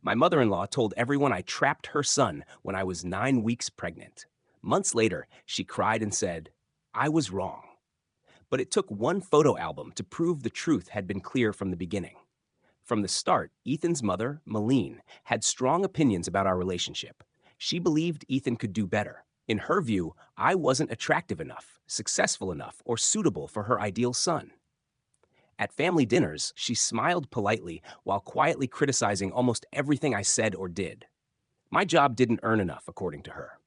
My mother-in-law told everyone I trapped her son when I was 9 weeks pregnant. Months later, she cried and said, I was wrong. But it took one photo album to prove the truth had been clear from the beginning. From the start, Ethan's mother, Malene, had strong opinions about our relationship. She believed Ethan could do better. In her view, I wasn't attractive enough, successful enough, or suitable for her ideal son. At family dinners, she smiled politely while quietly criticizing almost everything I said or did. My job didn't earn enough, according to her.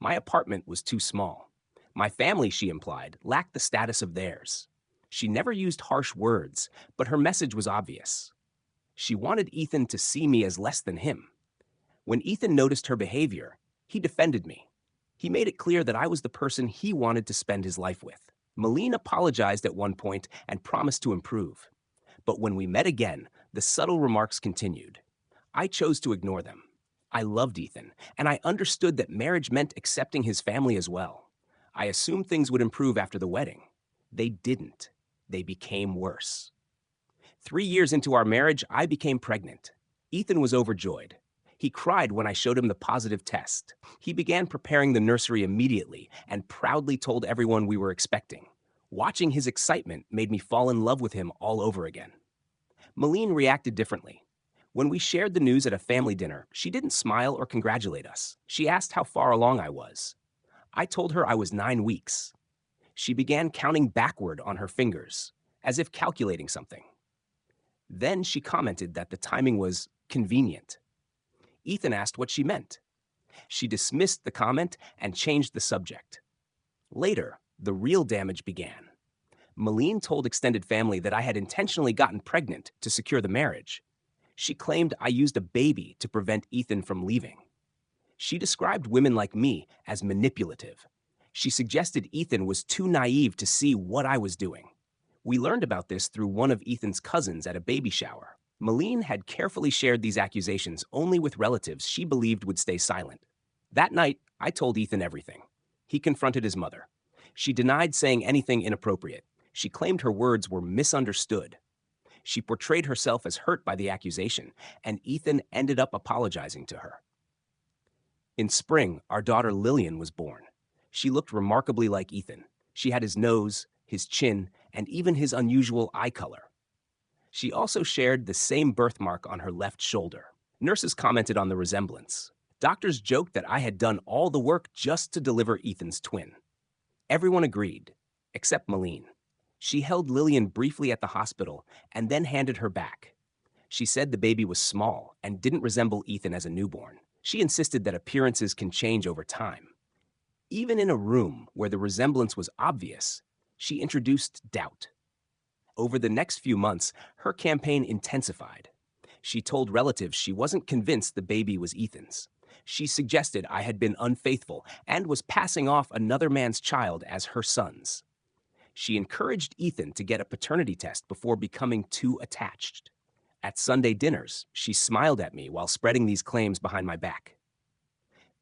My apartment was too small. My family, she implied, lacked the status of theirs. She never used harsh words, but her message was obvious. She wanted Ethan to see me as less than him. When Ethan noticed her behavior, he defended me. He made it clear that I was the person he wanted to spend his life with. Malene apologized at one point and promised to improve. But when we met again, the subtle remarks continued. I chose to ignore them. I loved Ethan, and I understood that marriage meant accepting his family as well. I assumed things would improve after the wedding. They didn't. They became worse. 3 years into our marriage, I became pregnant. Ethan was overjoyed. He cried when I showed him the positive test. He began preparing the nursery immediately and proudly told everyone we were expecting. Watching his excitement made me fall in love with him all over again. Malene reacted differently. When we shared the news at a family dinner, she didn't smile or congratulate us. She asked how far along I was. I told her I was 9 weeks. She began counting backward on her fingers, as if calculating something. Then she commented that the timing was convenient. Ethan asked what she meant. She dismissed the comment and changed the subject. Later, the real damage began. Malene told extended family that I had intentionally gotten pregnant to secure the marriage. She claimed I used a baby to prevent Ethan from leaving. She described women like me as manipulative. She suggested Ethan was too naive to see what I was doing. We learned about this through one of Ethan's cousins at a baby shower. Malene had carefully shared these accusations only with relatives she believed would stay silent. That night, I told Ethan everything. He confronted his mother. She denied saying anything inappropriate. She claimed her words were misunderstood. She portrayed herself as hurt by the accusation, and Ethan ended up apologizing to her. In spring, our daughter Lillian was born. She looked remarkably like Ethan. She had his nose, his chin, and even his unusual eye color. She also shared the same birthmark on her left shoulder. Nurses commented on the resemblance. Doctors joked that I had done all the work just to deliver Ethan's twin. Everyone agreed, except Malene. She held Lillian briefly at the hospital and then handed her back. She said the baby was small and didn't resemble Ethan as a newborn. She insisted that appearances can change over time. Even in a room where the resemblance was obvious, she introduced doubt. Over the next few months, her campaign intensified. She told relatives she wasn't convinced the baby was Ethan's. She suggested I had been unfaithful and was passing off another man's child as her son's. She encouraged Ethan to get a paternity test before becoming too attached. At Sunday dinners, she smiled at me while spreading these claims behind my back.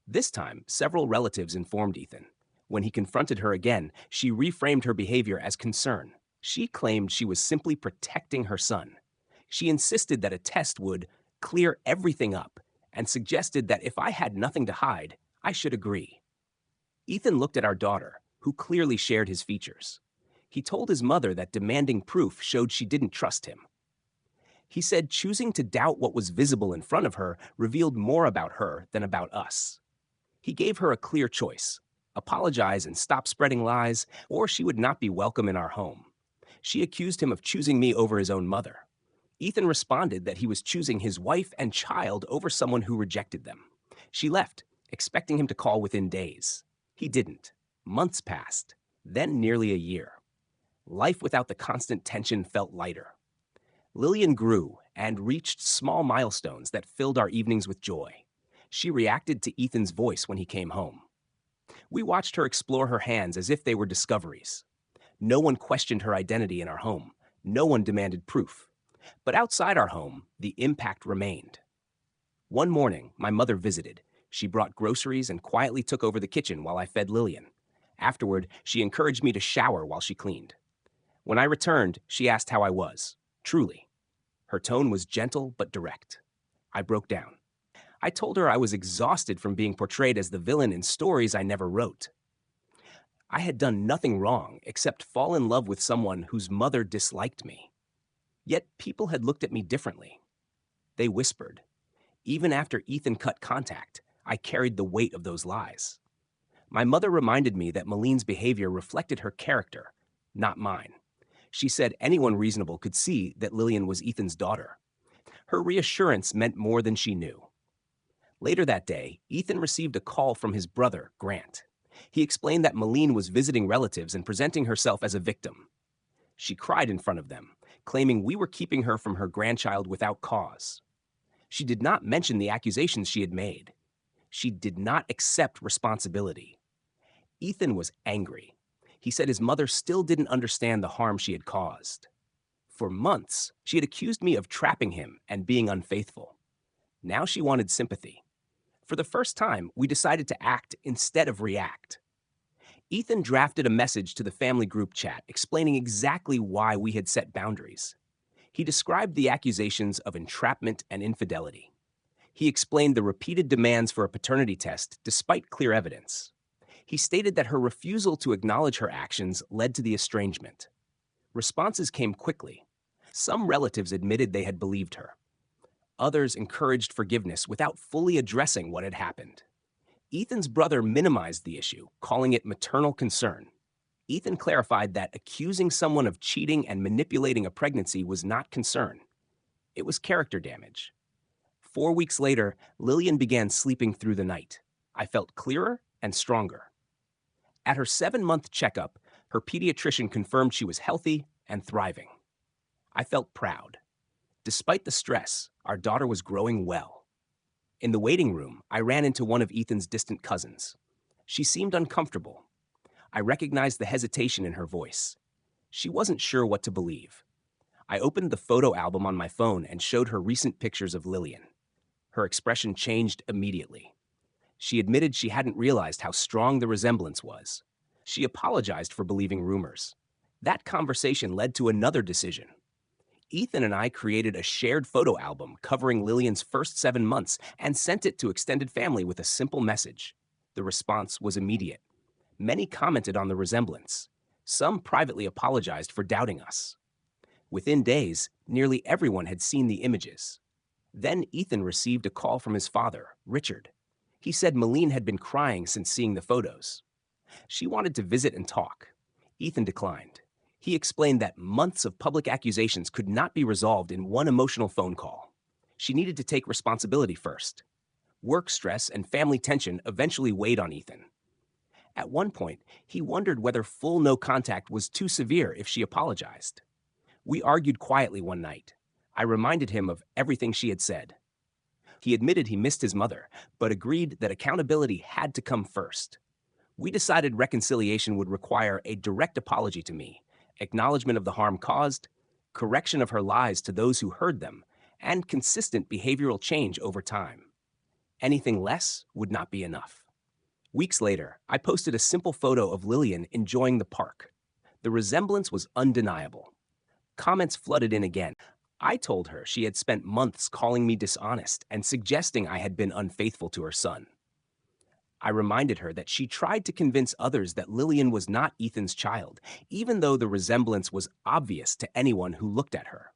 This time, several relatives informed Ethan. When he confronted her again, she reframed her behavior as concern. She claimed she was simply protecting her son. She insisted that a test would clear everything up and suggested that if I had nothing to hide, I should agree. Ethan looked at our daughter, who clearly shared his features. He told his mother that demanding proof showed she didn't trust him. He said choosing to doubt what was visible in front of her revealed more about her than about us. He gave her a clear choice: apologize and stop spreading lies, or she would not be welcome in our home. She accused him of choosing me over his own mother. Ethan responded that he was choosing his wife and child over someone who rejected them. She left, expecting him to call within days. He didn't. Months passed, then nearly a year. Life without the constant tension felt lighter. Lillian grew and reached small milestones that filled our evenings with joy. She reacted to Ethan's voice when he came home. We watched her explore her hands as if they were discoveries. No one questioned her identity in our home. No one demanded proof. But outside our home, the impact remained. One morning, my mother visited. She brought groceries and quietly took over the kitchen while I fed Lillian. Afterward, she encouraged me to shower while she cleaned. When I returned, she asked how I was. Truly. Her tone was gentle but direct. I broke down. I told her I was exhausted from being portrayed as the villain in stories I never wrote. I had done nothing wrong except fall in love with someone whose mother disliked me. Yet people had looked at me differently. They whispered. Even after Ethan cut contact, I carried the weight of those lies. My mother reminded me that Maline's behavior reflected her character, not mine. She said anyone reasonable could see that Lillian was Ethan's daughter. Her reassurance meant more than she knew. Later that day, Ethan received a call from his brother, Grant. He explained that Maline was visiting relatives and presenting herself as a victim. She cried in front of them, claiming we were keeping her from her grandchild without cause. She did not mention the accusations she had made. She did not accept responsibility. Ethan was angry. He said his mother still didn't understand the harm she had caused. For months, she had accused me of trapping him and being unfaithful. Now she wanted sympathy. For the first time, we decided to act instead of react. Ethan drafted a message to the family group chat explaining exactly why we had set boundaries. He described the accusations of entrapment and infidelity. He explained the repeated demands for a paternity test despite clear evidence. He stated that her refusal to acknowledge her actions led to the estrangement. Responses came quickly. Some relatives admitted they had believed her. Others encouraged forgiveness without fully addressing what had happened. Ethan's brother minimized the issue, calling it maternal concern. Ethan clarified that accusing someone of cheating and manipulating a pregnancy was not concern. It was character damage. 4 weeks later, Lillian began sleeping through the night. I felt clearer and stronger. At her 7-month checkup, her pediatrician confirmed she was healthy and thriving. I felt proud. Despite the stress, our daughter was growing well. In the waiting room, I ran into one of Ethan's distant cousins. She seemed uncomfortable. I recognized the hesitation in her voice. She wasn't sure what to believe. I opened the photo album on my phone and showed her recent pictures of Lillian. Her expression changed immediately. She admitted she hadn't realized how strong the resemblance was. She apologized for believing rumors. That conversation led to another decision. Ethan and I created a shared photo album covering Lillian's first 7 months and sent it to extended family with a simple message. The response was immediate. Many commented on the resemblance. Some privately apologized for doubting us. Within days, nearly everyone had seen the images. Then Ethan received a call from his father, Richard. He said Maline had been crying since seeing the photos. She wanted to visit and talk. Ethan declined. He explained that months of public accusations could not be resolved in one emotional phone call. She needed to take responsibility first. Work stress and family tension eventually weighed on Ethan. At one point, he wondered whether full no contact was too severe if she apologized. We argued quietly one night. I reminded him of everything she had said. He admitted he missed his mother, but agreed that accountability had to come first. We decided reconciliation would require a direct apology to me, acknowledgement of the harm caused, correction of her lies to those who heard them, and consistent behavioral change over time. Anything less would not be enough. Weeks later, I posted a simple photo of Lillian enjoying the park. The resemblance was undeniable. Comments flooded in again. I told her she had spent months calling me dishonest and suggesting I had been unfaithful to her son. I reminded her that she tried to convince others that Lillian was not Ethan's child, even though the resemblance was obvious to anyone who looked at her.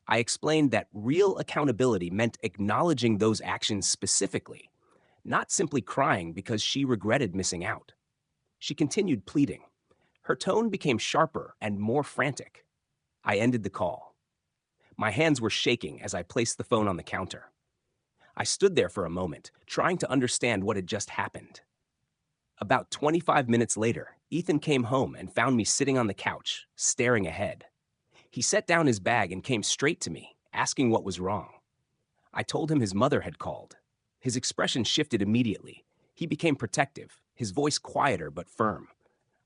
I explained that real accountability meant acknowledging those actions specifically, not simply crying because she regretted missing out. She continued pleading. Her tone became sharper and more frantic. I ended the call. My hands were shaking as I placed the phone on the counter. I stood there for a moment, trying to understand what had just happened. About 25 minutes later, Ethan came home and found me sitting on the couch, staring ahead. He set down his bag and came straight to me, asking what was wrong. I told him his mother had called. His expression shifted immediately. He became protective, his voice quieter but firm.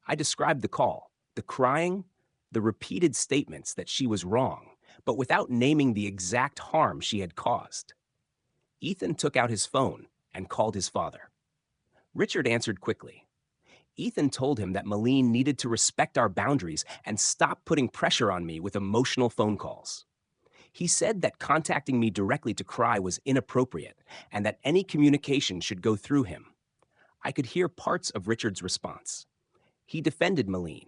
I described the call, the crying, the repeated statements that she was wrong, but without naming the exact harm she had caused. Ethan took out his phone and called his father. Richard answered quickly. Ethan told him that Maline needed to respect our boundaries and stop putting pressure on me with emotional phone calls. He said that contacting me directly to cry was inappropriate and that any communication should go through him. I could hear parts of Richard's response. He defended Malene.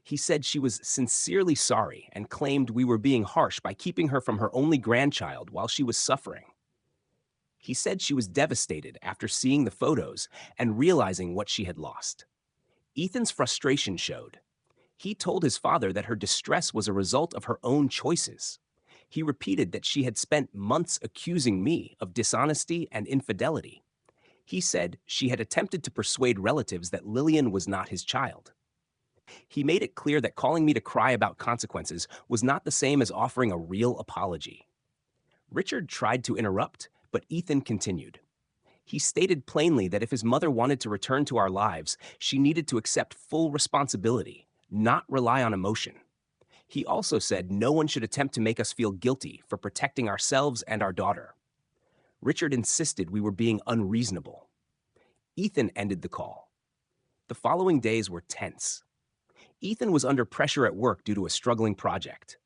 He said she was sincerely sorry and claimed we were being harsh by keeping her from her only grandchild while she was suffering. He said she was devastated after seeing the photos and realizing what she had lost. Ethan's frustration showed. He told his father that her distress was a result of her own choices. He repeated that she had spent months accusing me of dishonesty and infidelity. He said she had attempted to persuade relatives that Lillian was not his child. He made it clear that calling me to cry about consequences was not the same as offering a real apology. Richard tried to interrupt, but Ethan continued. He stated plainly that if his mother wanted to return to our lives, she needed to accept full responsibility, not rely on emotion. He also said no one should attempt to make us feel guilty for protecting ourselves and our daughter. Richard insisted we were being unreasonable. Ethan ended the call. The following days were tense. Ethan was under pressure at work due to a struggling project.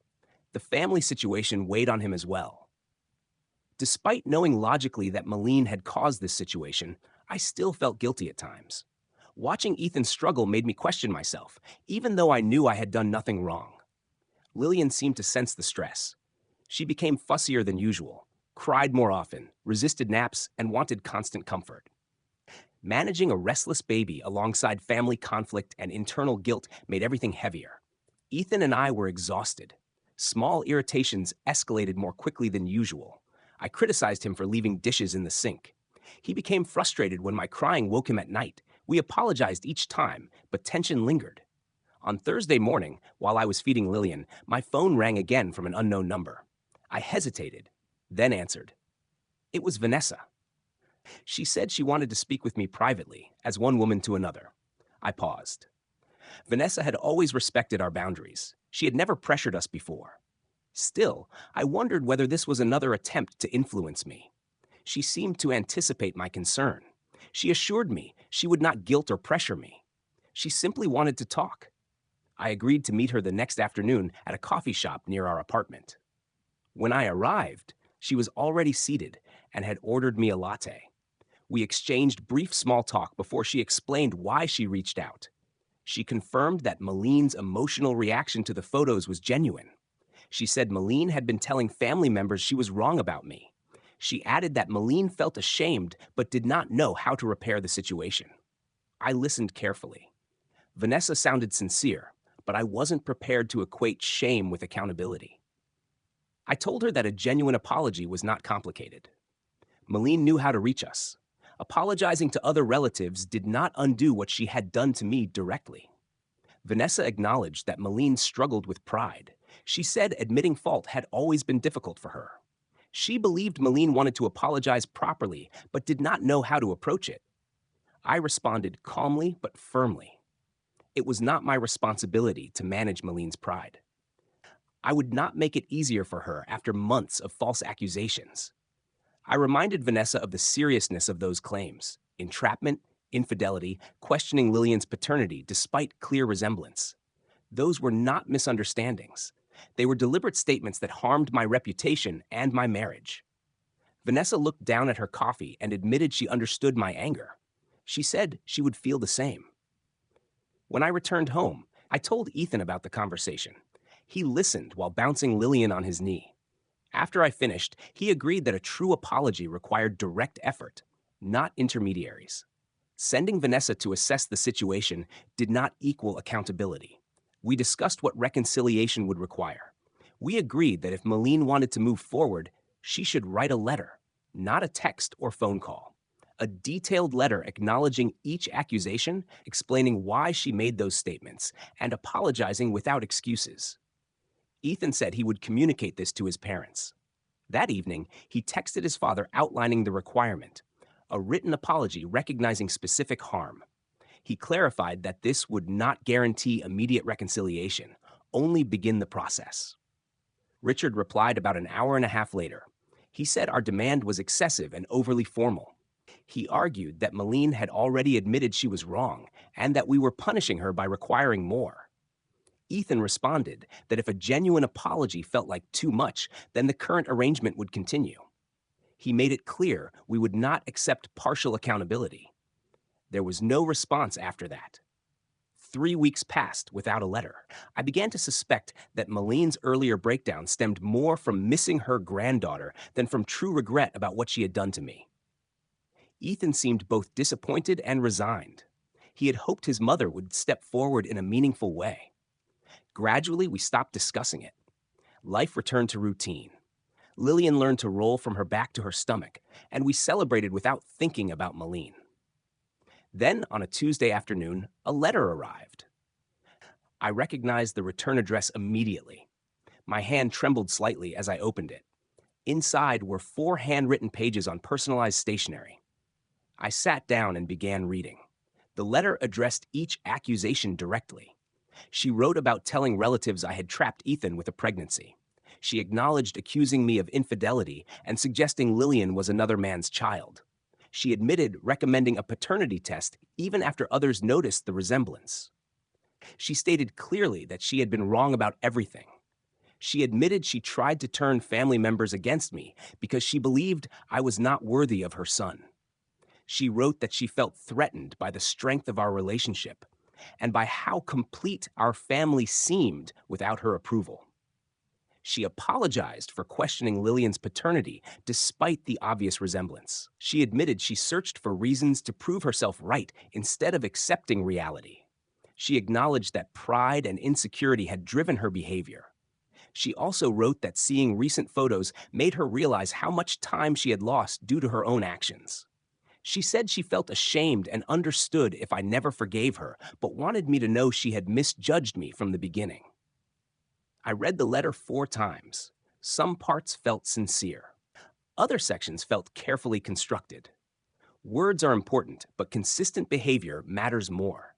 The family situation weighed on him as well. Despite knowing logically that Malene had caused this situation, I still felt guilty at times. Watching Ethan struggle made me question myself, even though I knew I had done nothing wrong. Lillian seemed to sense the stress. She became fussier than usual, cried more often, resisted naps, and wanted constant comfort. Managing a restless baby alongside family conflict and internal guilt made everything heavier. Ethan and I were exhausted. Small irritations escalated more quickly than usual. I criticized him for leaving dishes in the sink. He became frustrated when my crying woke him at night. We apologized each time, but tension lingered. On Thursday morning, while I was feeding Lillian, my phone rang again from an unknown number. I hesitated, then answered. It was Vanessa. She said she wanted to speak with me privately, as one woman to another. I paused. Vanessa had always respected our boundaries. She had never pressured us before. Still, I wondered whether this was another attempt to influence me. She seemed to anticipate my concern. She assured me she would not guilt or pressure me. She simply wanted to talk. I agreed to meet her the next afternoon at a coffee shop near our apartment. When I arrived, she was already seated and had ordered me a latte. We exchanged brief small talk before she explained why she reached out. She confirmed that Malene's emotional reaction to the photos was genuine. She said Malene had been telling family members she was wrong about me. She added that Malene felt ashamed but did not know how to repair the situation. I listened carefully. Vanessa sounded sincere, but I wasn't prepared to equate shame with accountability. I told her that a genuine apology was not complicated. Malene knew how to reach us. Apologizing to other relatives did not undo what she had done to me directly. Vanessa acknowledged that Malene struggled with pride. She said admitting fault had always been difficult for her. She believed Malene wanted to apologize properly, but did not know how to approach it. I responded calmly but firmly. It was not my responsibility to manage Malene's pride. I would not make it easier for her after months of false accusations. I reminded Vanessa of the seriousness of those claims: entrapment, infidelity, questioning Lillian's paternity despite clear resemblance. Those were not misunderstandings. They were deliberate statements that harmed my reputation and my marriage. Vanessa looked down at her coffee and admitted she understood my anger. She said she would feel the same. When I returned home, I told Ethan about the conversation. He listened while bouncing Lillian on his knee. After I finished, he agreed that a true apology required direct effort, not intermediaries. Sending Vanessa to assess the situation did not equal accountability. We discussed what reconciliation would require. We agreed that if Malene wanted to move forward, she should write a letter, not a text or phone call. A detailed letter acknowledging each accusation, explaining why she made those statements, and apologizing without excuses. Ethan said he would communicate this to his parents. That evening, he texted his father outlining the requirement: a written apology recognizing specific harm. He clarified that this would not guarantee immediate reconciliation, only begin the process. Richard replied about an hour and a half later. He said our demand was excessive and overly formal. He argued that Malene had already admitted she was wrong and that we were punishing her by requiring more. Ethan responded that if a genuine apology felt like too much, then the current arrangement would continue. He made it clear we would not accept partial accountability. There was no response after that. 3 weeks passed without a letter. I began to suspect that Malene's earlier breakdown stemmed more from missing her granddaughter than from true regret about what she had done to me. Ethan seemed both disappointed and resigned. He had hoped his mother would step forward in a meaningful way. Gradually, we stopped discussing it. Life returned to routine. Lillian learned to roll from her back to her stomach, and we celebrated without thinking about Malene. Then, on a Tuesday afternoon, a letter arrived. I recognized the return address immediately. My hand trembled slightly as I opened it. Inside were 4 handwritten pages on personalized stationery. I sat down and began reading. The letter addressed each accusation directly. She wrote about telling relatives I had trapped Ethan with a pregnancy. She acknowledged accusing me of infidelity and suggesting Lillian was another man's child. She admitted recommending a paternity test even after others noticed the resemblance. She stated clearly that she had been wrong about everything. She admitted she tried to turn family members against me because she believed I was not worthy of her son. She wrote that she felt threatened by the strength of our relationship and by how complete our family seemed without her approval. She apologized for questioning Lillian's paternity despite the obvious resemblance. She admitted she searched for reasons to prove herself right instead of accepting reality. She acknowledged that pride and insecurity had driven her behavior. She also wrote that seeing recent photos made her realize how much time she had lost due to her own actions. She said she felt ashamed and understood if I never forgave her, but wanted me to know she had misjudged me from the beginning. I read the letter 4 times. Some parts felt sincere. Other sections felt carefully constructed. Words are important, but consistent behavior matters more.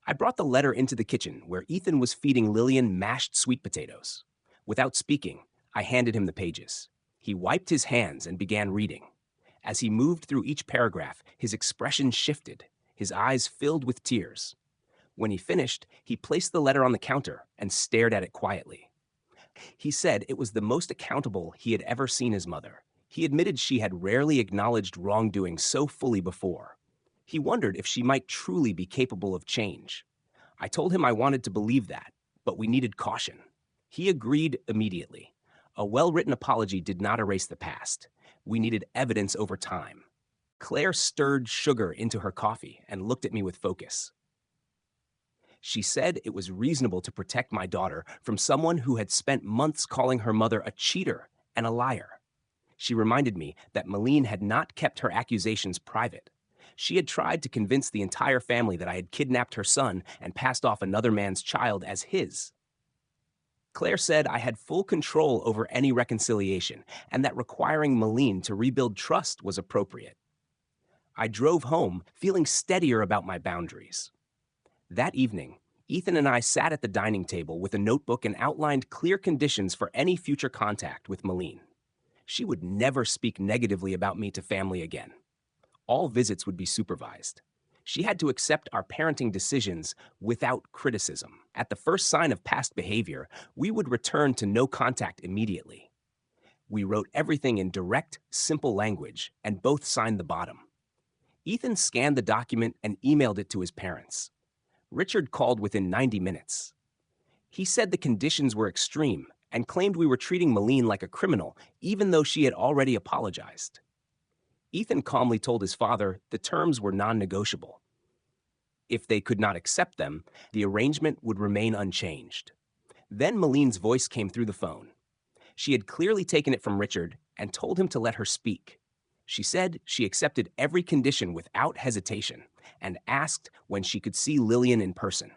I brought the letter into the kitchen where Ethan was feeding Lillian mashed sweet potatoes. Without speaking, I handed him the pages. He wiped his hands and began reading. As he moved through each paragraph, his expression shifted. His eyes filled with tears. When he finished, he placed the letter on the counter and stared at it quietly. He said it was the most accountable he had ever seen his mother. He admitted she had rarely acknowledged wrongdoing so fully before. He wondered if she might truly be capable of change. I told him I wanted to believe that, but we needed caution. He agreed immediately. A well-written apology did not erase the past. We needed evidence over time. Claire stirred sugar into her coffee and looked at me with focus. She said it was reasonable to protect my daughter from someone who had spent months calling her mother a cheater and a liar. She reminded me that Malene had not kept her accusations private. She had tried to convince the entire family that I had kidnapped her son and passed off another man's child as his. Claire said I had full control over any reconciliation and that requiring Malene to rebuild trust was appropriate. I drove home feeling steadier about my boundaries. That evening, Ethan and I sat at the dining table with a notebook and outlined clear conditions for any future contact with Malene. She would never speak negatively about me to family again. All visits would be supervised. She had to accept our parenting decisions without criticism. At the first sign of past behavior, we would return to no contact immediately. We wrote everything in direct, simple language, and both signed the bottom. Ethan scanned the document and emailed it to his parents. Richard called within 90 minutes. He said the conditions were extreme and claimed we were treating Malene like a criminal, even though she had already apologized. Ethan calmly told his father the terms were non-negotiable. If they could not accept them, the arrangement would remain unchanged. Then Malene's voice came through the phone. She had clearly taken it from Richard and told him to let her speak. She said she accepted every condition without hesitation and asked when she could see Lillian in person.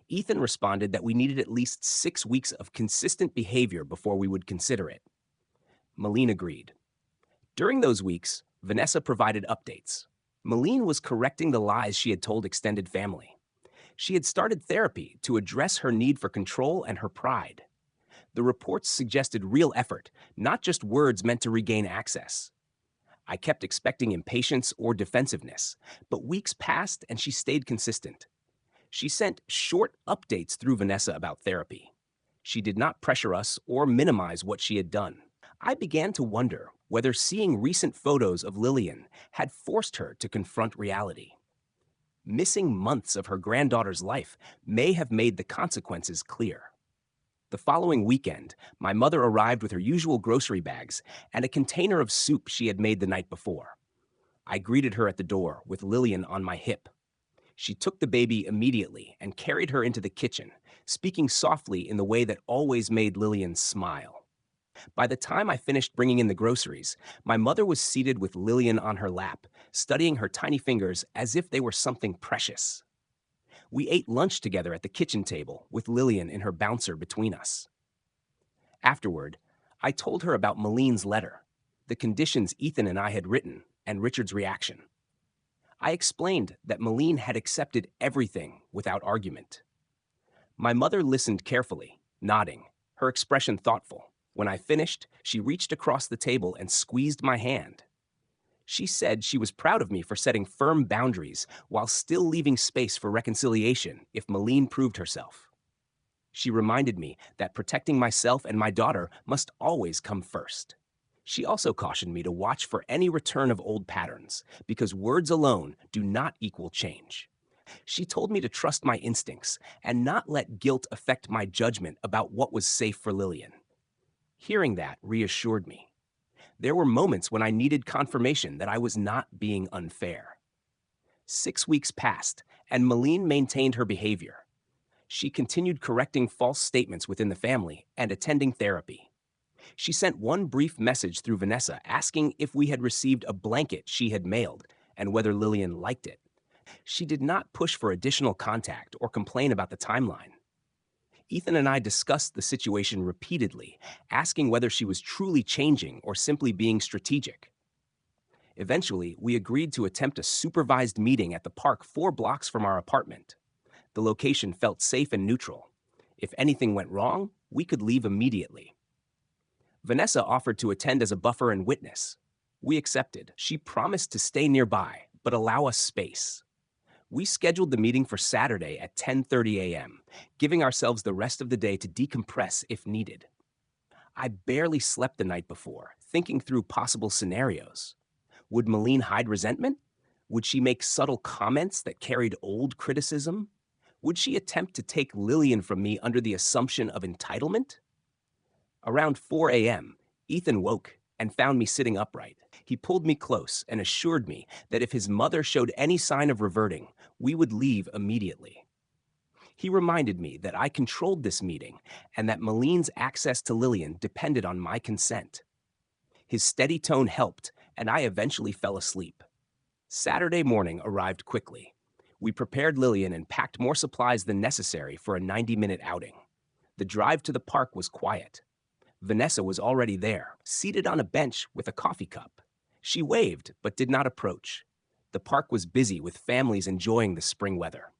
Ethan responded that we needed at least 6 weeks of consistent behavior before we would consider it. Malene agreed. During those weeks, Vanessa provided updates. Malene was correcting the lies she had told extended family. She had started therapy to address her need for control and her pride. The reports suggested real effort, not just words meant to regain access. I kept expecting impatience or defensiveness, but weeks passed and she stayed consistent. She sent short updates through Vanessa about therapy. She did not pressure us or minimize what she had done. I began to wonder whether seeing recent photos of Lillian had forced her to confront reality. Missing months of her granddaughter's life may have made the consequences clear. The following weekend, my mother arrived with her usual grocery bags and a container of soup she had made the night before. I greeted her at the door with Lillian on my hip. She took the baby immediately and carried her into the kitchen, speaking softly in the way that always made Lillian smile. By the time I finished bringing in the groceries, my mother was seated with Lillian on her lap, studying her tiny fingers as if they were something precious. We ate lunch together at the kitchen table, with Lillian in her bouncer between us. Afterward, I told her about Malene's letter, the conditions Ethan and I had written, and Richard's reaction. I explained that Malene had accepted everything without argument. My mother listened carefully, nodding, her expression thoughtful. When I finished, she reached across the table and squeezed my hand. She said she was proud of me for setting firm boundaries while still leaving space for reconciliation if Malene proved herself. She reminded me that protecting myself and my daughter must always come first. She also cautioned me to watch for any return of old patterns, because words alone do not equal change. She told me to trust my instincts and not let guilt affect my judgment about what was safe for Lillian. Hearing that reassured me. There were moments when I needed confirmation that I was not being unfair. 6 weeks passed, and Malene maintained her behavior. She continued correcting false statements within the family and attending therapy. She sent one brief message through Vanessa asking if we had received a blanket she had mailed and whether Lillian liked it. She did not push for additional contact or complain about the timeline. Ethan and I discussed the situation repeatedly, asking whether she was truly changing or simply being strategic. Eventually, we agreed to attempt a supervised meeting at the park 4 blocks from our apartment. The location felt safe and neutral. If anything went wrong, we could leave immediately. Vanessa offered to attend as a buffer and witness. We accepted. She promised to stay nearby, but allow us space. We scheduled the meeting for Saturday at 10:30 a.m., giving ourselves the rest of the day to decompress if needed. I barely slept the night before, thinking through possible scenarios. Would Malene hide resentment? Would she make subtle comments that carried old criticism? Would she attempt to take Lillian from me under the assumption of entitlement? Around 4 a.m., Ethan woke and found me sitting upright. He pulled me close and assured me that if his mother showed any sign of reverting, we would leave immediately. He reminded me that I controlled this meeting and that Malene's access to Lillian depended on my consent. His steady tone helped, and I eventually fell asleep. Saturday morning arrived quickly. We prepared Lillian and packed more supplies than necessary for a 90-minute outing. The drive to the park was quiet. Vanessa was already there, seated on a bench with a coffee cup. She waved, but did not approach. The park was busy with families enjoying the spring weather.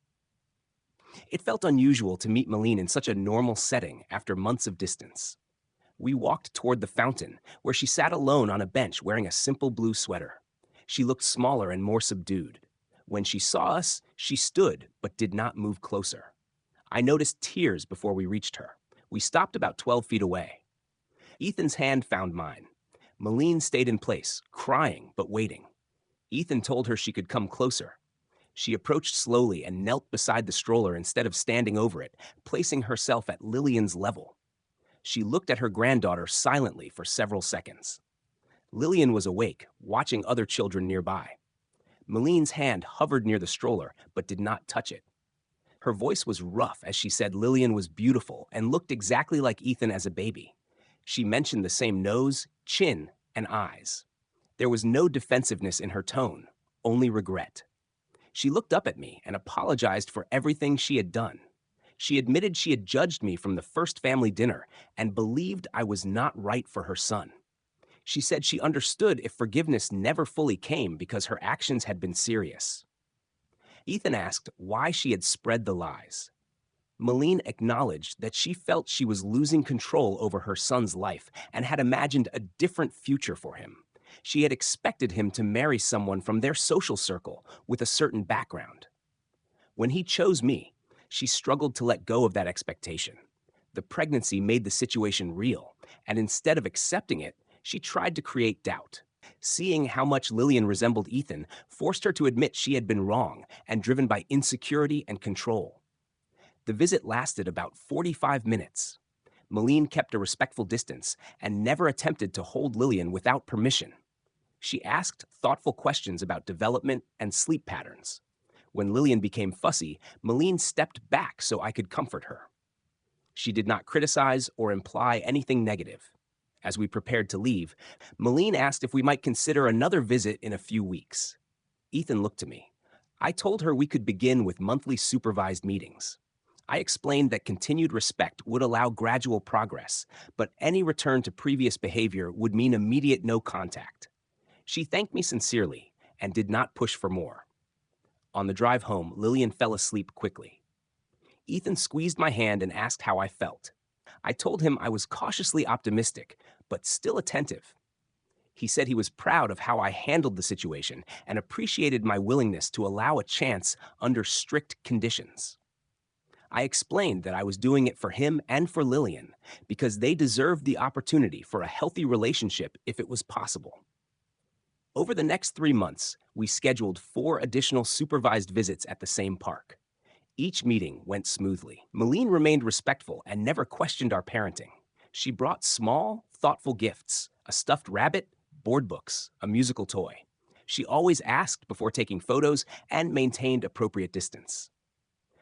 It felt unusual to meet Malene in such a normal setting after months of distance. We walked toward the fountain, where she sat alone on a bench wearing a simple blue sweater. She looked smaller and more subdued. When she saw us, she stood, but did not move closer. I noticed tears before we reached her. We stopped about 12 feet away. Ethan's hand found mine. Malene stayed in place, crying but waiting. Ethan told her she could come closer. She approached slowly and knelt beside the stroller instead of standing over it, placing herself at Lillian's level. She looked at her granddaughter silently for several seconds. Lillian was awake, watching other children nearby. Malene's hand hovered near the stroller, but did not touch it. Her voice was rough as she said Lillian was beautiful and looked exactly like Ethan as a baby. She mentioned the same nose, chin, and eyes. There was no defensiveness in her tone, only regret. She looked up at me and apologized for everything she had done. She admitted she had judged me from the first family dinner and believed I was not right for her son. She said she understood if forgiveness never fully came because her actions had been serious. Ethan asked why she had spread the lies. Malene acknowledged that she felt she was losing control over her son's life and had imagined a different future for him. She had expected him to marry someone from their social circle with a certain background. When he chose me, She struggled to let go of that expectation. The pregnancy made the situation real, and instead of accepting it, she tried to create doubt. Seeing how much Lillian resembled Ethan forced her to admit she had been wrong and driven by insecurity and control. The visit lasted about 45 minutes. Malene kept a respectful distance and never attempted to hold Lillian without permission. She asked thoughtful questions about development and sleep patterns. When Lillian became fussy, Malene stepped back so I could comfort her. She did not criticize or imply anything negative. As we prepared to leave, Malene asked if we might consider another visit in a few weeks. Ethan looked to me. I told her we could begin with monthly supervised meetings. I explained that continued respect would allow gradual progress, but any return to previous behavior would mean immediate no contact. She thanked me sincerely and did not push for more. On the drive home, Lillian fell asleep quickly. Ethan squeezed my hand and asked how I felt. I told him I was cautiously optimistic, but still attentive. He said he was proud of how I handled the situation and appreciated my willingness to allow a chance under strict conditions. I explained that I was doing it for him and for Lillian because they deserved the opportunity for a healthy relationship if it was possible. Over the next 3 months, we scheduled 4 additional supervised visits at the same park. Each meeting went smoothly. Malene remained respectful and never questioned our parenting. She brought small, thoughtful gifts, a stuffed rabbit, board books, a musical toy. She always asked before taking photos and maintained appropriate distance.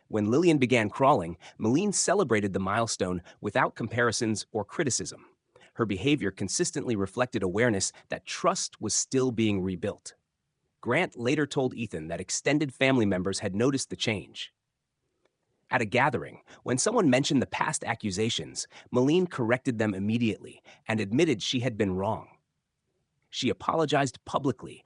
When Lillian began crawling, Malene celebrated the milestone without comparisons or criticism. Her behavior consistently reflected awareness that trust was still being rebuilt. Grant later told Ethan that extended family members had noticed the change. At a gathering, when someone mentioned the past accusations, Malene corrected them immediately and admitted she had been wrong. She apologized publicly